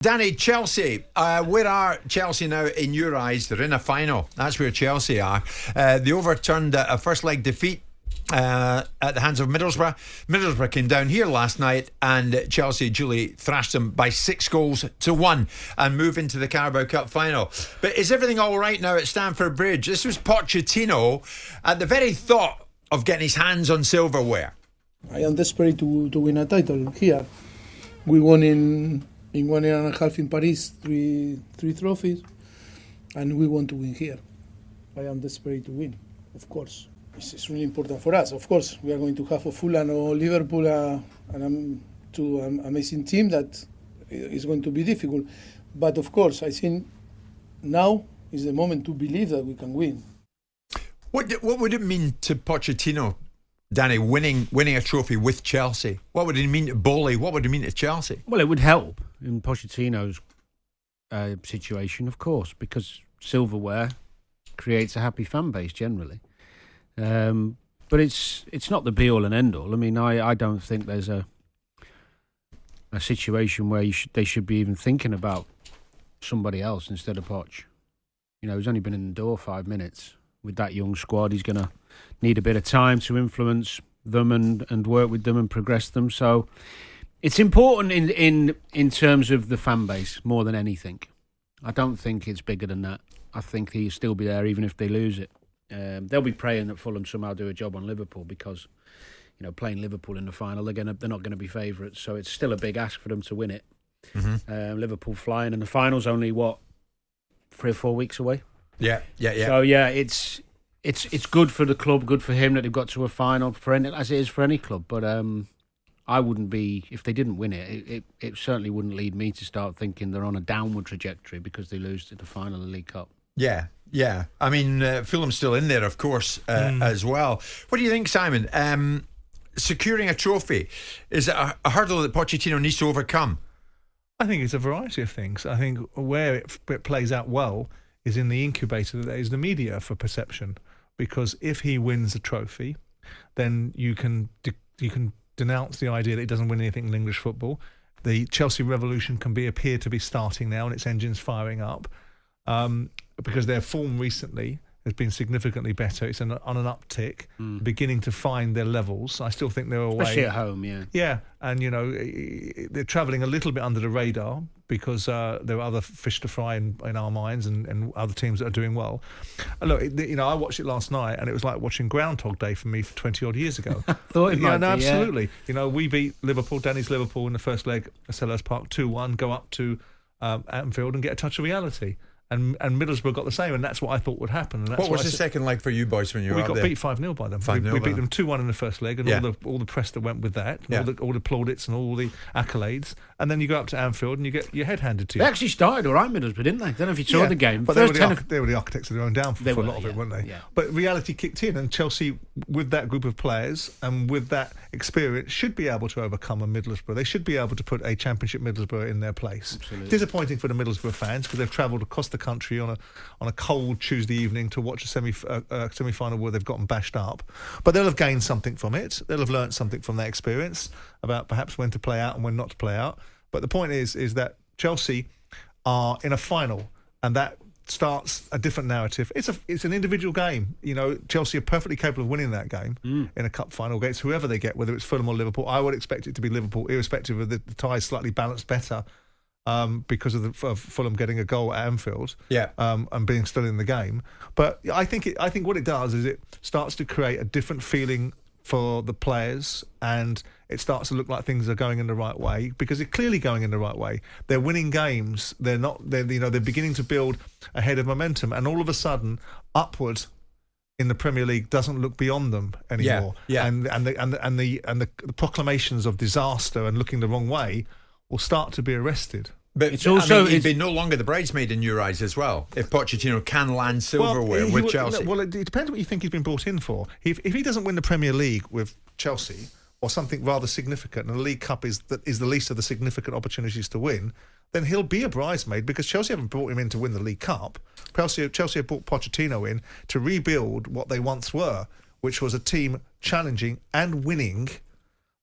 Danny, Chelsea, where are Chelsea now in your eyes? They're in a final. That's where Chelsea are. They overturned a first leg defeat at the hands of Middlesbrough. Middlesbrough came down here last night and Chelsea duly thrashed them by 6-1 and move into the Carabao Cup final. But is everything all right now at Stamford Bridge? This was Pochettino at the very thought of getting his hands on silverware. I am desperate to win a title here. We won in 1 year and a half in Paris, three trophies, and we want to win here. I am desperate to win, of course. It's really important for us. Of course, we are going to have a Fulham or Liverpool and two amazing team that is going to be difficult. But of course, I think now is the moment to believe that we can win. What would it mean to Pochettino, Danny, winning a trophy with Chelsea? What would it mean to Bowley? What would it mean to Chelsea? Well, it would help in Pochettino's situation, of course, because silverware creates a happy fan base generally. But it's not the be all and end all. I mean, I don't think there's a situation where they should be even thinking about somebody else instead of Poch. You know, he's only been in the door 5 minutes. With that young squad, he's going to need a bit of time to influence them and work with them and progress them. So it's important in terms of the fan base more than anything. I don't think it's bigger than that. I think he'll still be there even if they lose it. They'll be praying that Fulham somehow do a job on Liverpool because, you know, playing Liverpool in the final, they're not going to be favourites. So it's still a big ask for them to win it. Mm-hmm. Liverpool flying, and the final's only 3 or 4 weeks away. Yeah. So yeah, it's good for the club, good for him that they've got to a final, as it is for any club. But I wouldn't be, if they didn't win it, it certainly wouldn't lead me to start thinking they're on a downward trajectory because they lose to the final of the League Cup. Yeah. I mean, Fulham's still in there, of course, as well. What do you think, Simon? Securing a trophy, is it a hurdle that Pochettino needs to overcome? I think it's a variety of things. I think where it plays out well is in the incubator that is the media for perception. Because if he wins a trophy, then you can denounce the idea that he doesn't win anything in English football. The Chelsea revolution can appear to be starting now and its engine's firing up. Because their form recently has been significantly better. It's on an uptick, beginning to find their levels. I still think they're away. Especially at home, yeah. Yeah, and, you know, they're travelling a little bit under the radar because there are other fish to fry in our minds and other teams that are doing well. And look, you know, I watched it last night and it was like watching Groundhog Day for me 20-odd years ago. Thought it might be, absolutely. Yeah. You know, we beat Liverpool, Danny's Liverpool in the first leg at Selhurst Park 2-1, go up to Anfield and get a touch of reality. And Middlesbrough got the same, and that's what I thought would happen. And that's what was the second leg for you boys when you were up there? We got beat 5-0 by them. 5-0 we beat them 2-1 in the first leg, and all the press that went with that, all the plaudits and all the accolades. And then you go up to Anfield and you get your head handed to you. They actually started all right, Middlesbrough, didn't they? I don't know if you saw the game. But they were the architects of their own downfall for a lot of it, weren't they? Yeah. But reality kicked in, and Chelsea, with that group of players and with that experience, should be able to overcome a Middlesbrough. They should be able to put a Championship Middlesbrough in their place. Absolutely. Disappointing for the Middlesbrough fans because they've travelled across the country on a cold Tuesday evening to watch a semi-final where they've gotten bashed up. But they'll have gained something from it. They'll have learnt something from that experience about perhaps when to play out and when not to play out. But the point is that Chelsea are in a final, and that starts a different narrative. It's an individual game. You know, Chelsea are perfectly capable of winning that game in a cup final against whoever they get, whether it's Fulham or Liverpool. I would expect it to be Liverpool, irrespective of the ties slightly balanced better. Because of Fulham getting a goal at Anfield, and being still in the game. But I think what it does is it starts to create a different feeling for the players, and it starts to look like things are going in the right way because they're clearly going in the right way. They're winning games. They're beginning to build a head of momentum, and all of a sudden, upward in the Premier League doesn't look beyond them anymore. Yeah. And the proclamations of disaster and looking the wrong way will start to be arrested. But it's also he'd be no longer the bridesmaid in your eyes as well if Pochettino can land silverware with Chelsea. Well, it depends what you think he's been brought in for. If he doesn't win the Premier League with Chelsea or something rather significant, and the League Cup is the least of the significant opportunities to win, then he'll be a bridesmaid because Chelsea haven't brought him in to win the League Cup. Chelsea have brought Pochettino in to rebuild what they once were, which was a team challenging and winning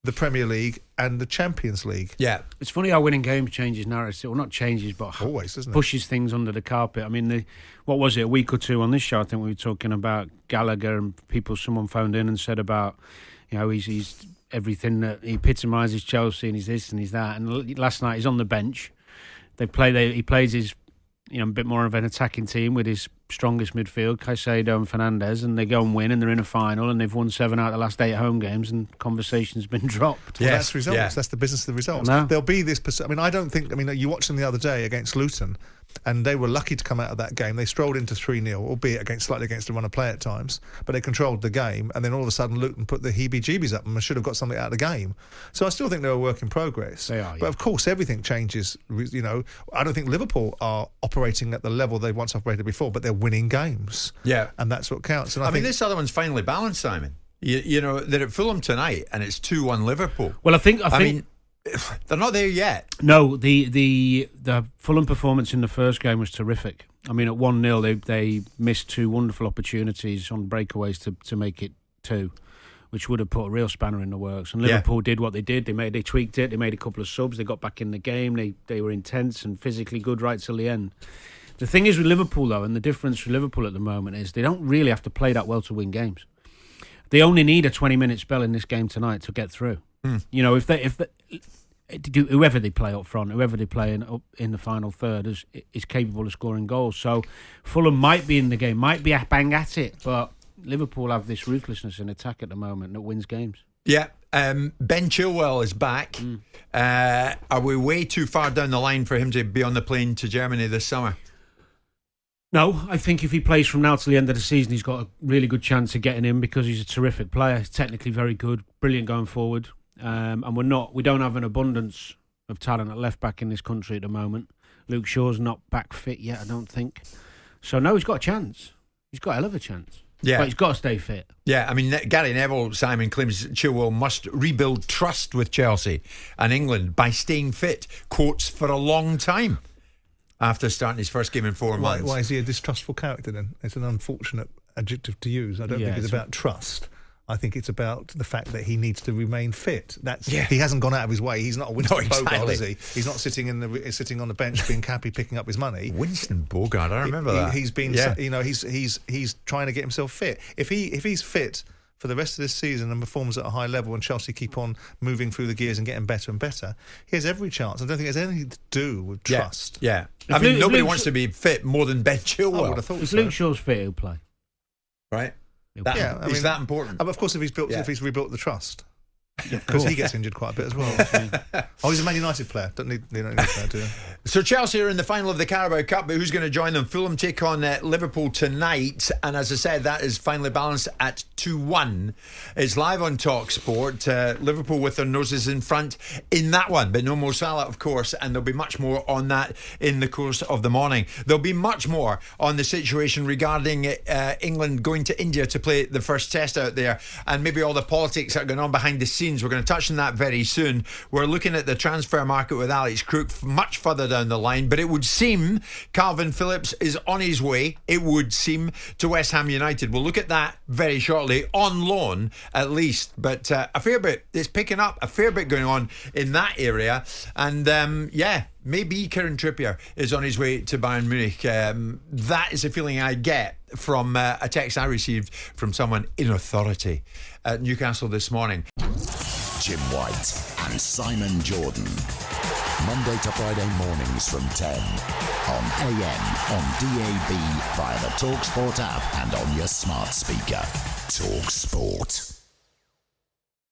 the Premier League and the Champions League. Yeah. It's funny how winning games changes narratives. Well, not changes, but Always, doesn't it? pushes things under the carpet. I mean, what was it, a week or two on this show, I think we were talking about Gallagher and someone phoned in and said about, he's everything that he epitomises Chelsea and he's this and he's that. And last night he's on the bench. He plays his, a bit more of an attacking team with his strongest midfield, Caicedo and Fernandes, and they go and win, and they're in a final, and they've won 7 out of the last 8 home games, and conversation's been dropped. Well, that's results. Yeah. That's the business of the results. No. There'll be this. You watched them the other day against Luton, and they were lucky to come out of that game. They strolled into 3-0, albeit slightly against the run of play at times, but they controlled the game, and then all of a sudden Luton put the heebie-jeebies up and should have got something out of the game. So I still think they're a work in progress. They are, yeah. But of course, everything changes. I don't think Liverpool are operating at the level they once operated before, but they're winning games. Yeah. And that's what counts. And I mean, this other one's finally balanced, Simon. They're at Fulham tonight, and it's 2-1 Liverpool. Well, I think they're not there yet. No, the Fulham performance in the first game was terrific. I mean, at 1-0, they missed 2 wonderful opportunities on breakaways to make it 2, which would have put a real spanner in the works. And Liverpool did what they did. They tweaked it. They made a couple of subs. They got back in the game. They were intense and physically good right till the end. The thing is with Liverpool, though, and the difference for Liverpool at the moment is they don't really have to play that well to win games. They only need a 20-minute spell in this game tonight to get through. Whoever they play up front, whoever they play in the final third is capable of scoring goals. So Fulham might be in the game, might be bang at it, but Liverpool have this ruthlessness in attack at the moment that wins games. Yeah. Ben Chilwell is back. Are we way too far down the line for him to be on the plane to Germany this summer? No, I think if he plays from now till the end of the season, he's got a really good chance of getting in because he's a terrific player. He's technically very good, brilliant going forward. And we don't have an abundance of talent at left back in this country at the moment. Luke Shaw's not back fit yet, I don't think. So no, he's got a chance. He's got a hell of a chance. Yeah, but he's got to stay fit. Yeah, I mean, Gary Neville, Simon, claims Chilwell must rebuild trust with Chelsea and England by staying fit, quotes, for a long time after starting his first game in 4 months. Why is he a distrustful character then? It's an unfortunate adjective to use. I don't think it's about trust. I think it's about the fact that he needs to remain fit. He hasn't gone out of his way. He's not a Winston Bogart, is he? He's not sitting on the bench being happy, picking up his money. Winston Bogart, I remember that. He's been, he's trying to get himself fit. If he's fit for the rest of this season and performs at a high level, and Chelsea keep on moving through the gears and getting better and better, he has every chance. I don't think it has anything to do with trust. Yeah. I mean, nobody wants to be fit more than Ben Chilwell. I would have thought if so. Luke Shaw's fit, he'll play. Right. Is that important? Of course, if he's rebuilt the trust, because he gets injured quite a bit as well. He's a Man United player. Don't need that, do you? So Chelsea are in the final of the Carabao Cup, but who's going to join them? Fulham take on Liverpool tonight, and as I said, that is finally balanced at 2-1. It's live on TalkSPORT. Liverpool with their noses in front in that one, but no Mo Salah, of course, and there'll be much more on that in the course of the morning. There'll be much more on the situation regarding England going to India to play the first test out there, and maybe all the politics that are going on behind the scenes. We're going to touch on that very soon. We're looking at the transfer market with Alex Crook much further down the line, but it would seem Calvin Phillips is on his way, it would seem, to West Ham United. We'll look at that very shortly, on loan at least, but a fair bit, it's picking up, a fair bit going on in that area, and maybe Kieran Trippier is on his way to Bayern Munich. That is a feeling I get from a text I received from someone in authority at Newcastle this morning. Jim White and Simon Jordan. Monday to Friday mornings from 10 on AM, on DAB, via the TalkSPORT app and on your smart speaker. TalkSPORT.